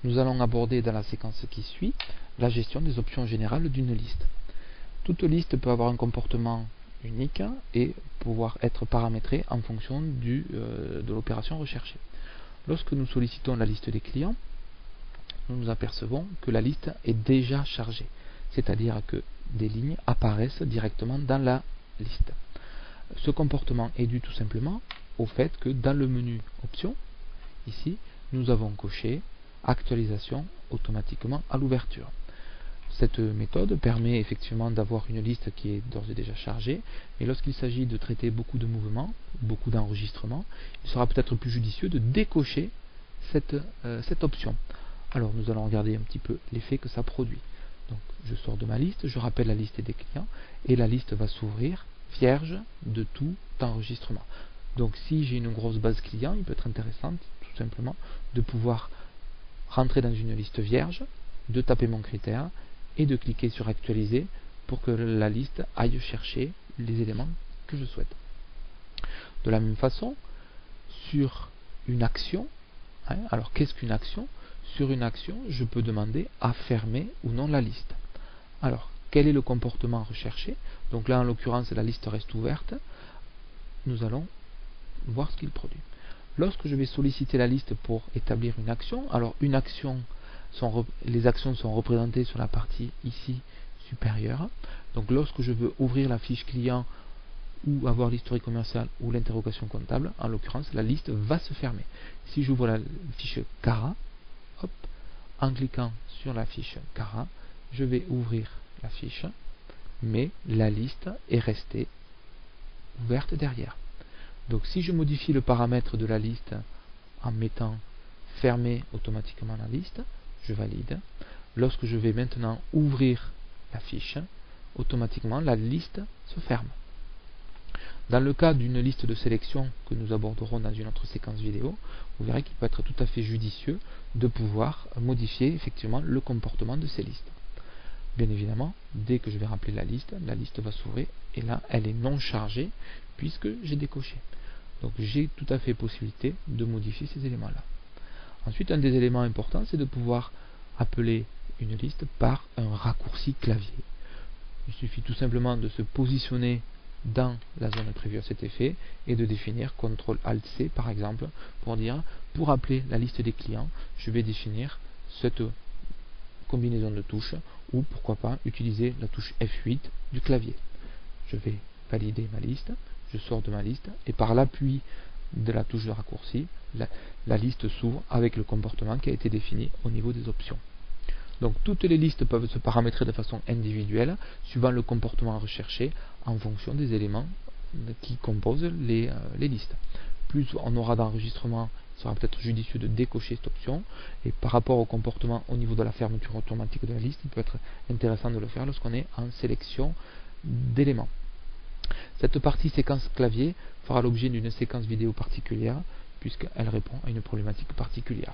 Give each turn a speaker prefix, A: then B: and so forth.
A: nous allons aborder dans la séquence qui suit la gestion des options générales d'une liste. Toute liste peut avoir un comportement unique et pouvoir être paramétrée en fonction de l'opération recherchée. Lorsque nous sollicitons la liste des clients, nous nous apercevons que la liste est déjà chargée, c'est-à-dire que des lignes apparaissent directement dans la liste. Ce comportement est dû tout simplement au fait que dans le menu Options, ici, nous avons coché Actualisation automatiquement à l'ouverture. Cette méthode permet effectivement d'avoir une liste qui est d'ores et déjà chargée, mais lorsqu'il s'agit de traiter beaucoup de mouvements, beaucoup d'enregistrements, il sera peut-être plus judicieux de décocher cette option. Alors nous allons regarder un petit peu l'effet que ça produit. Donc je sors de ma liste, je rappelle la liste des clients, et la liste va s'ouvrir vierge de tout enregistrement. Donc si j'ai une grosse base client, il peut être intéressant tout simplement de pouvoir rentrer dans une liste vierge, de taper mon critère et de cliquer sur actualiser pour que la liste aille chercher les éléments que je souhaite. De la même façon, sur une action, alors qu'est-ce qu'une action? Sur une action, je peux demander à fermer ou non la liste. Alors, quel est le comportement recherché? Donc là, en l'occurrence, la liste reste ouverte. Nous allons voir ce qu'il produit. Lorsque je vais solliciter la liste pour établir une action, alors une action, les actions sont représentées sur la partie ici supérieure. Donc lorsque je veux ouvrir la fiche client ou avoir l'historique commercial ou l'interrogation comptable, en l'occurrence, la liste va se fermer. Si j'ouvre la fiche CARA, hop, en cliquant sur la fiche CARA, je vais ouvrir la fiche, mais la liste est restée ouverte derrière. Donc si je modifie le paramètre de la liste en mettant fermer automatiquement la liste, je valide. Lorsque je vais maintenant ouvrir la fiche, automatiquement la liste se ferme. Dans le cas d'une liste de sélection que nous aborderons dans une autre séquence vidéo, vous verrez qu'il peut être tout à fait judicieux de pouvoir modifier effectivement le comportement de ces listes. Bien évidemment, dès que je vais rappeler la liste va s'ouvrir et là elle est non chargée puisque j'ai décoché. Donc j'ai tout à fait possibilité de modifier ces éléments-là. Ensuite, un des éléments importants, c'est de pouvoir appeler une liste par un raccourci clavier. Il suffit tout simplement de se positionner dans la zone prévue à cet effet et de définir CTRL-ALT-C par exemple pour dire, pour appeler la liste des clients, je vais définir cette combinaison de touches ou pourquoi pas utiliser la touche F8 du clavier. Je vais valider ma liste, je sors de ma liste et par l'appui de la touche de raccourci, la liste s'ouvre avec le comportement qui a été défini au niveau des options. Donc toutes les listes peuvent se paramétrer de façon individuelle suivant le comportement recherché en fonction des éléments qui composent les listes. Plus on aura d'enregistrement, il sera peut-être judicieux de décocher cette option, et par rapport au comportement au niveau de la fermeture automatique de la liste, il peut être intéressant de le faire lorsqu'on est en sélection d'éléments. Cette partie séquence clavier fera l'objet d'une séquence vidéo particulière puisqu'elle répond à une problématique particulière.